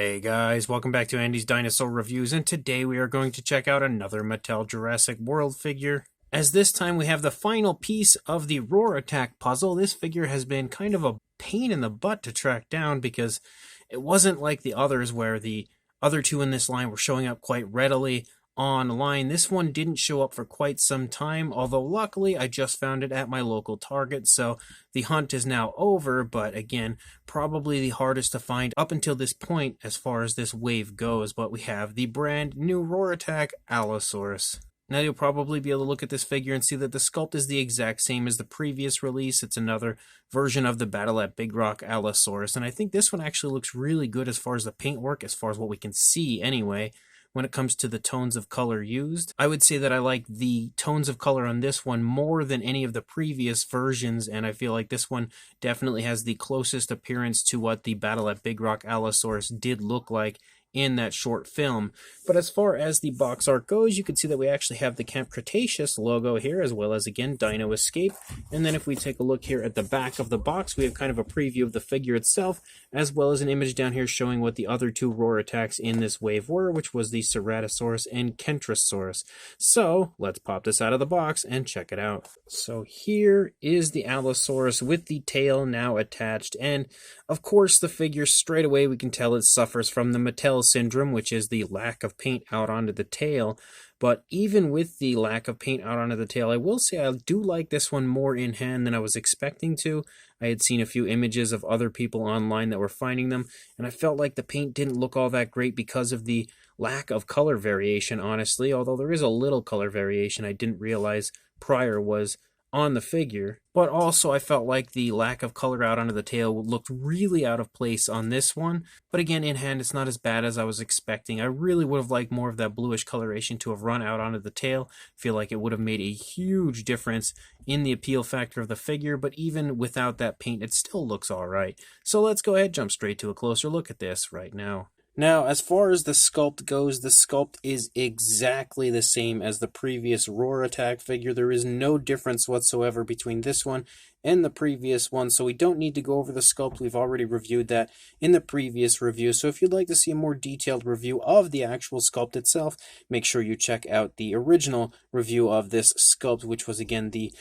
Hey guys, welcome back to Andy's Dinosaur Reviews, and today we are going to check out another Mattel Jurassic World figure. As this time we have the final piece of the Roar Attack puzzle. This figure has been kind of a pain in the butt to track down because it wasn't like the others where the other two in this line were showing up quite readily online. This one didn't show up for quite some time, although luckily I just found it at my local Target, so the hunt is now over, but again, probably the hardest to find up until this point as far as this wave goes. But we have the brand new Roar Attack Allosaurus. Now you'll probably be able to look at this figure and see that the sculpt is the exact same as the previous release. It's another version of the Battle at Big Rock Allosaurus, and I think this one actually looks really good as far as the paintwork, as far as what we can see anyway. When it comes to the tones of color used, I would say that I like the tones of color on this one more than any of the previous versions, and I feel like this one definitely has the closest appearance to what the Battle at Big Rock Allosaurus did look like in that short film. But as far as the box art goes, you can see that we actually have the Camp Cretaceous logo here, as well as, again, Dino Escape. And then if we take a look here at the back of the box, we have kind of a preview of the figure itself, as well as an image down here showing what the other two Roar attacks in this wave were, which was the Ceratosaurus and Kentrosaurus. So let's pop this out of the box and check it out. So here is the Allosaurus with the tail now attached, and of course the figure straight away we can tell it suffers from the Mattel syndrome, which is the lack of paint out onto the tail. But even with the lack of paint out onto the tail, I will say I do like this one more in hand than I was expecting to. I had seen a few images of other people online that were finding them, and I felt like the paint didn't look all that great because of the lack of color variation, honestly, although there is a little color variation I didn't realize prior was on the figure. But also I felt like the lack of color out onto the tail looked really out of place on this one. But again, in hand it's not as bad as I was expecting. I really would have liked more of that bluish coloration to have run out onto the tail. I feel like it would have made a huge difference in the appeal factor of the figure, but even without that paint it still looks alright. So let's go ahead, jump straight to a closer look at this right now. Now, as far as the sculpt goes, the sculpt is exactly the same as the previous Roar Attack figure. There is no difference whatsoever between this one and the previous one, so we don't need to go over the sculpt. We've already reviewed that in the previous review. So if you'd like to see a more detailed review of the actual sculpt itself, make sure you check out the original review of this sculpt, which was, again, the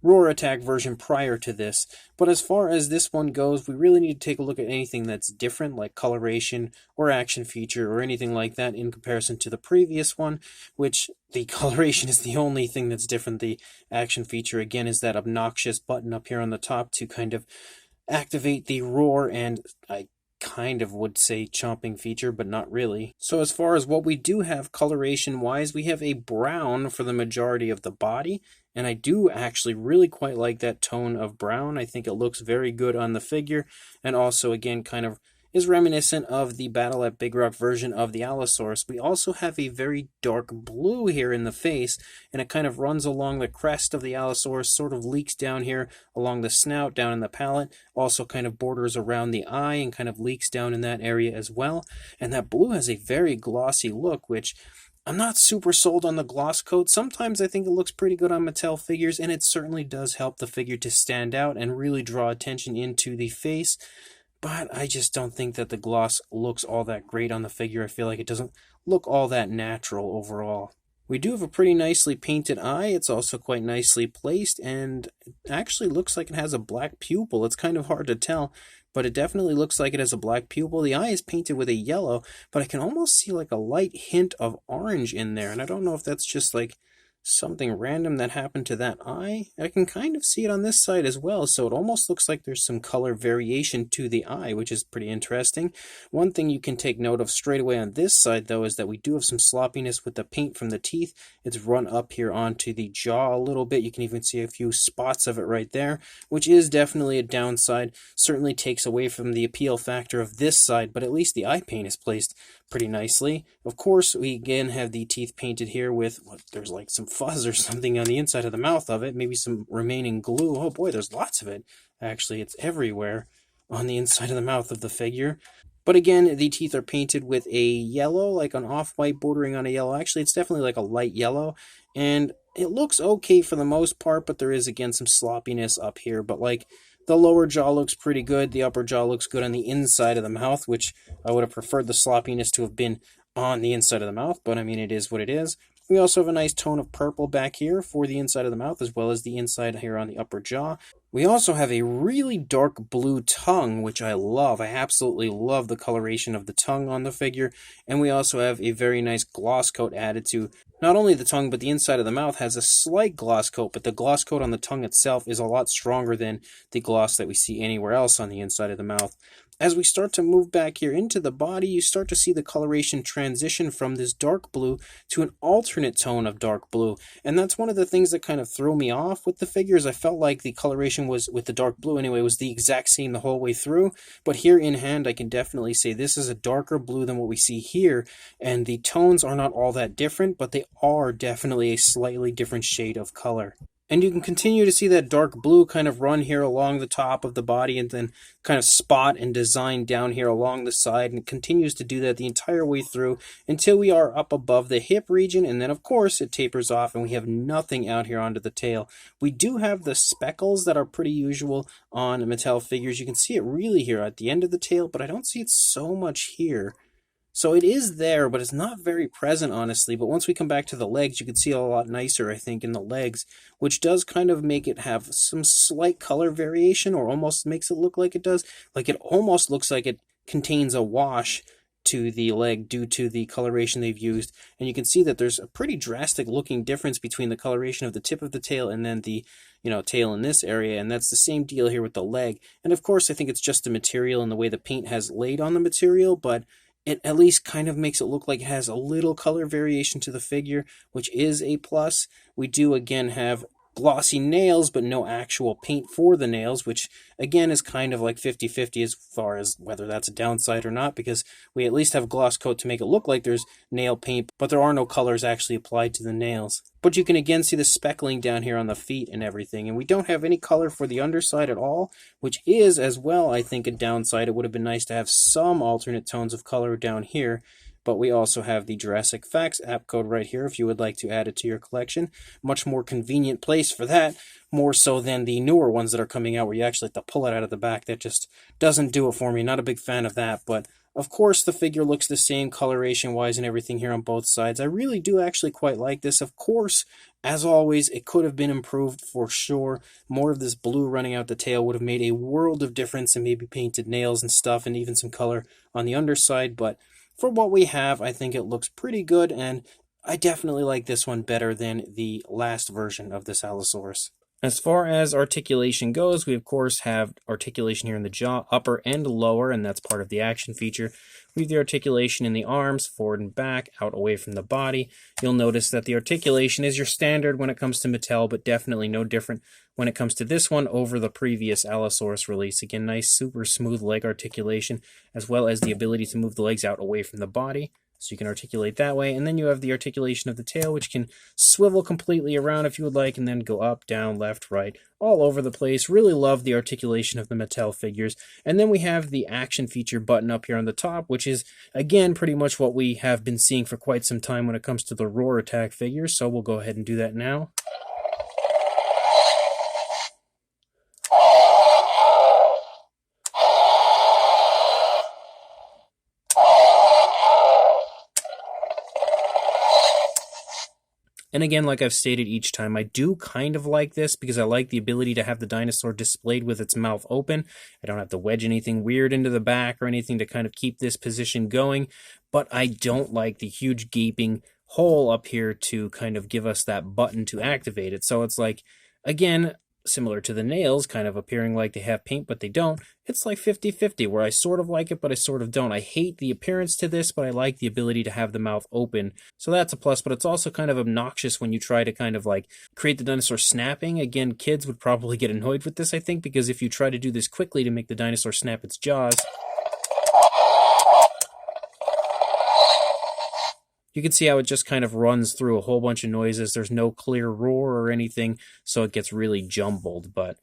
Roar Attack version prior to this. But as far as this one goes, we really need to take a look at anything that's different, like coloration or action feature or anything like that in comparison to the previous one, which the coloration is the only thing that's different. The action feature, again, is that obnoxious button up here on the top to kind of activate the roar, and I kind of would say chomping feature, but not really. So as far as what we do have coloration wise, we have a brown for the majority of the body, and I do actually really quite like that tone of brown. I think it looks very good on the figure, and also again kind of is reminiscent of the Battle at Big Rock version of the Allosaurus. We also have a very dark blue here in the face, and it kind of runs along the crest of the Allosaurus, sort of leaks down here along the snout, down in the palate, also kind of borders around the eye and kind of leaks down in that area as well. And that blue has a very glossy look, which I'm not super sold on the gloss coat. Sometimes I think it looks pretty good on Mattel figures, and it certainly does help the figure to stand out and really draw attention into the face. But I just don't think that the gloss looks all that great on the figure. I feel like it doesn't look all that natural overall. We do have a pretty nicely painted eye. It's also quite nicely placed, and it actually looks like it has a black pupil. It's kind of hard to tell, but it definitely looks like it has a black pupil. The eye is painted with a yellow, but I can almost see like a light hint of orange in there, and I don't know if that's just like something random that happened to that eye. I can kind of see it on this side as well, so it almost looks like there's some color variation to the eye, which is pretty interesting. One thing you can take note of straight away on this side, though, is that we do have some sloppiness with the paint from the teeth. It's run up here onto the jaw a little bit. You can even see a few spots of it right there, which is definitely a downside. Certainly takes away from the appeal factor of this side, but at least the eye paint is placed pretty nicely. Of course, we again have the teeth painted here with, there's like some fuzz or something on the inside of the mouth of it, maybe some remaining glue. Oh boy, there's lots of it. Actually, it's everywhere on the inside of the mouth of the figure. But again, the teeth are painted with a yellow, like an off-white bordering on a yellow. Actually, it's definitely like a light yellow, and it looks okay for the most part, but there is again some sloppiness up here. But like The lower jaw looks pretty good. The upper jaw looks good on the inside of the mouth, which I would have preferred the sloppiness to have been on the inside of the mouth, but I mean, it is what it is. We also have a nice tone of purple back here for the inside of the mouth, as well as the inside here on the upper jaw. We also have a really dark blue tongue, which I love. I absolutely love the coloration of the tongue on the figure. And we also have a very nice gloss coat added to not only the tongue, but the inside of the mouth has a slight gloss coat, but the gloss coat on the tongue itself is a lot stronger than the gloss that we see anywhere else on the inside of the mouth. As we start to move back here into the body, you start to see the coloration transition from this dark blue to an alternate tone of dark blue. And that's one of the things that kind of threw me off with the figures. I felt like the coloration was, with the dark blue anyway, was the exact same the whole way through. But here in hand, I can definitely say this is a darker blue than what we see here. And the tones are not all that different, but they are definitely a slightly different shade of color. And you can continue to see that dark blue kind of run here along the top of the body and then kind of spot and design down here along the side, and it continues to do that the entire way through until we are up above the hip region, and then of course it tapers off and we have nothing out here onto the tail. We do have the speckles that are pretty usual on Mattel figures. You can see it really here at the end of the tail, but I don't see it so much here. So it is there, but it's not very present, honestly. But once we come back to the legs, you can see it a lot nicer, I think, in the legs, which does kind of make it have some slight color variation, or almost makes it look like it does. Like, it almost looks like it contains a wash to the leg due to the coloration they've used. And you can see that there's a pretty drastic looking difference between the coloration of the tip of the tail and then the, tail in this area. And that's the same deal here with the leg. And of course, I think it's just the material and the way the paint has laid on the material, but it at least kind of makes it look like it has a little color variation to the figure, which is a plus. We do again have glossy nails, but no actual paint for the nails, which again is kind of like 50-50 as far as whether that's a downside or not, because we at least have gloss coat to make it look like there's nail paint, but there are no colors actually applied to the nails. But you can again see the speckling down here on the feet and everything, and we don't have any color for the underside at all, which is as well, I think, a downside. It would have been nice to have some alternate tones of color down here. But we also have the Jurassic Facts app code right here if you would like to add it to your collection. Much more convenient place for that, more so than the newer ones that are coming out where you actually have to pull it out of the back. That just doesn't do it for me. Not a big fan of that, but of course the figure looks the same coloration-wise and everything here on both sides. I really do actually quite like this. Of course, as always, it could have been improved for sure. More of this blue running out the tail would have made a world of difference, and maybe painted nails and stuff and even some color on the underside, but for what we have, I think it looks pretty good, and I definitely like this one better than the last version of this Allosaurus. As far as articulation goes, we of course have articulation here in the jaw, upper and lower, and that's part of the action feature. We have the articulation in the arms, forward and back, out away from the body. You'll notice that the articulation is your standard when it comes to Mattel, but definitely no different when it comes to this one over the previous Allosaurus release. Again, nice, super smooth leg articulation, as well as the ability to move the legs out away from the body. So you can articulate that way, and then you have the articulation of the tail, which can swivel completely around if you would like, and then go up, down, left, right, all over the place. Really love the articulation of the Mattel figures. And then we have the action feature button up here on the top, which is, again, pretty much what we have been seeing for quite some time when it comes to the Roar Attack figures, so we'll go ahead and do that now. And again, like I've stated each time, I do kind of like this because I like the ability to have the dinosaur displayed with its mouth open. I don't have to wedge anything weird into the back or anything to kind of keep this position going, but I don't like the huge gaping hole up here to kind of give us that button to activate it. So it's like, again, similar to the nails, kind of appearing like they have paint, but they don't. It's like 50-50, where I sort of like it, but I sort of don't. I hate the appearance to this, but I like the ability to have the mouth open. So that's a plus, but it's also kind of obnoxious when you try to kind of like create the dinosaur snapping. Again, kids would probably get annoyed with this, I think, because if you try to do this quickly to make the dinosaur snap its jaws, you can see how it just kind of runs through a whole bunch of noises. There's no clear roar or anything, so it gets really jumbled. But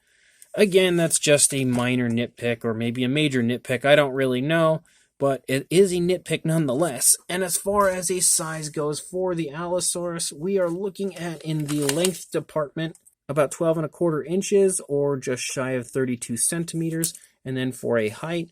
again, that's just a minor nitpick, or maybe a major nitpick. I don't really know, but it is a nitpick nonetheless. And as far as a size goes for the Allosaurus, we are looking at, in the length department, about 12.25 inches or just shy of 32 centimeters. And then for a height,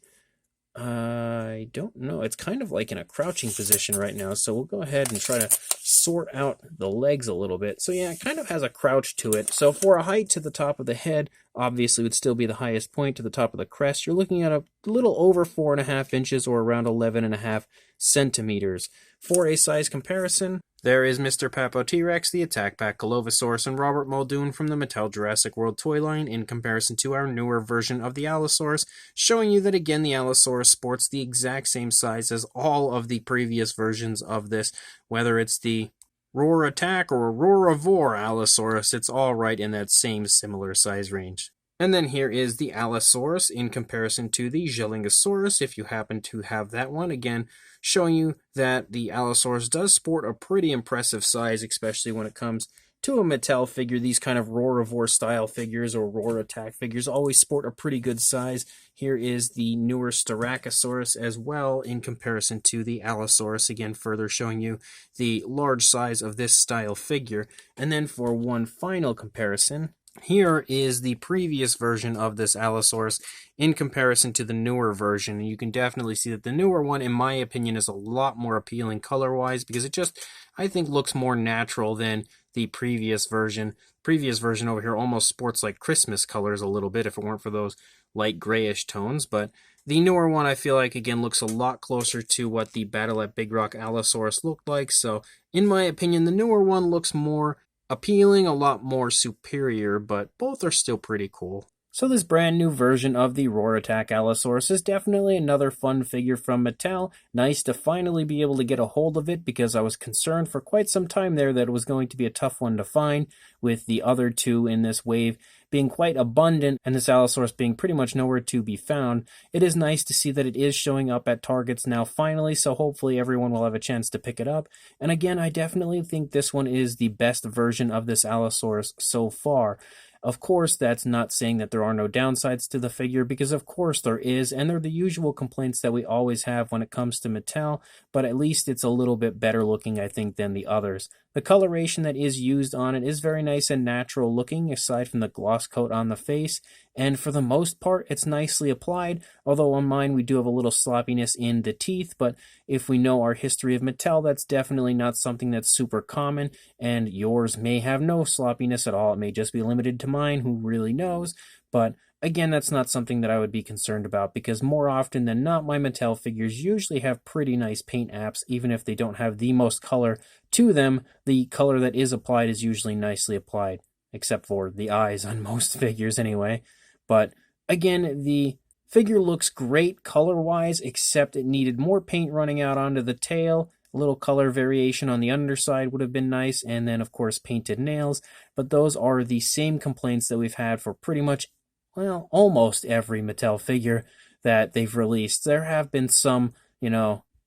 I don't know. It's kind of like in a crouching position right now, so we'll go ahead and try to sort out the legs a little bit. So yeah, it kind of has a crouch to it. So for a height to the top of the head, obviously would still be the highest point to the top of the crest. You're looking at a little over 4.5 inches or around 11.5 centimeters. For a size comparison, there is Mr. Papo T-Rex, the Attack Pack Allosaurus, and Robert Muldoon from the Mattel Jurassic World toy line in comparison to our newer version of the Allosaurus, showing you that again the Allosaurus sports the exact same size as all of the previous versions of this, whether it's the Roar Attack or Roaravore Allosaurus, it's all right in that same similar size range. And then here is the Allosaurus in comparison to the Gelingosaurus, if you happen to have that one. Again, showing you that the Allosaurus does sport a pretty impressive size, especially when it comes to a Mattel figure. These kind of Roaravore style figures or Roar Attack figures always sport a pretty good size. Here is the newer Styracosaurus as well in comparison to the Allosaurus. Again, further showing you the large size of this style figure. And then for one final comparison, here is the previous version of this Allosaurus in comparison to the newer version. And you can definitely see that the newer one, in my opinion, is a lot more appealing color-wise because it just, I think, looks more natural than the previous version. Previous version over here almost sports like Christmas colors a little bit if it weren't for those light grayish tones. But the newer one, I feel like, again, looks a lot closer to what the Battle at Big Rock Allosaurus looked like. So, in my opinion, the newer one looks more appealing, a lot more superior, but both are still pretty cool. So this brand new version of the Roar Attack Allosaurus is definitely another fun figure from Mattel. Nice to finally be able to get a hold of it because I was concerned for quite some time there that it was going to be a tough one to find, with the other two in this wave being quite abundant and this Allosaurus being pretty much nowhere to be found. It is nice to see that it is showing up at Targets now finally, so hopefully everyone will have a chance to pick it up. And again, I definitely think this one is the best version of this Allosaurus so far. Of course, that's not saying that there are no downsides to the figure, because of course there is, and they're the usual complaints that we always have when it comes to Mattel, but at least it's a little bit better looking, I think, than the others. The coloration that is used on it is very nice and natural looking, aside from the gloss coat on the face, and for the most part, it's nicely applied, although on mine we do have a little sloppiness in the teeth, but if we know our history of Mattel, that's definitely not something that's super common, and yours may have no sloppiness at all. It may just be limited to mine, who really knows, but again, that's not something that I would be concerned about, because more often than not, my Mattel figures usually have pretty nice paint apps, even if they don't have the most color to them. The color that is applied is usually nicely applied, except for the eyes on most figures anyway. But again, the figure looks great color-wise, except it needed more paint running out onto the tail. A little color variation on the underside would have been nice, and then of course painted nails, but those are the same complaints that we've had for pretty much, well, almost every Mattel figure that they've released. There have been some,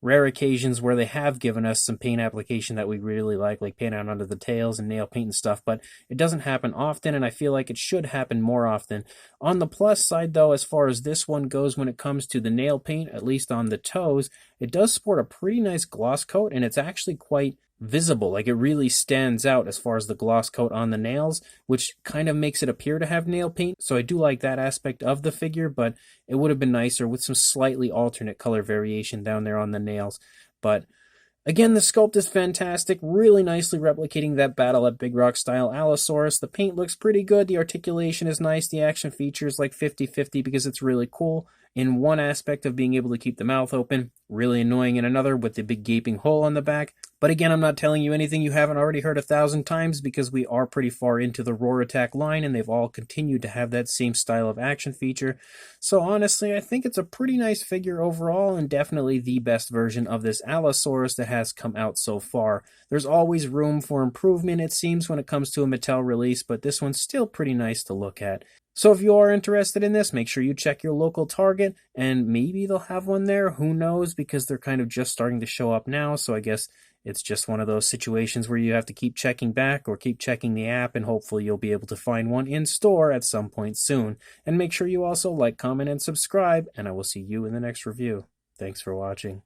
rare occasions where they have given us some paint application that we really like paint out under the tails and nail paint and stuff, but it doesn't happen often, and I feel like it should happen more often. On the plus side, though, as far as this one goes, when it comes to the nail paint, at least on the toes, it does sport a pretty nice gloss coat, and it's actually quite visible. It really stands out as far as the gloss coat on the nails, which kind of makes it appear to have nail paint. So I do like that aspect of the figure, but it would have been nicer with some slightly alternate color variation down there on the nails. But again, the sculpt is fantastic, really nicely replicating that Battle at Big Rock style Allosaurus. The paint looks pretty good, the articulation is nice, the action features 50-50 because it's really cool in one aspect of being able to keep the mouth open, really annoying in another with the big gaping hole on the back. But again, I'm not telling you anything you haven't already heard 1,000 times, because we are pretty far into the Roar Attack line, and they've all continued to have that same style of action feature. So honestly, I think it's a pretty nice figure overall, and definitely the best version of this Allosaurus that has come out so far. There's always room for improvement, it seems, when it comes to a Mattel release, but this one's still pretty nice to look at. So if you are interested in this, make sure you check your local Target, and maybe they'll have one there, who knows, because they're kind of just starting to show up now, so I guess it's just one of those situations where you have to keep checking back or keep checking the app, and hopefully you'll be able to find one in store at some point soon. And make sure you also like, comment, and subscribe, and I will see you in the next review. Thanks for watching.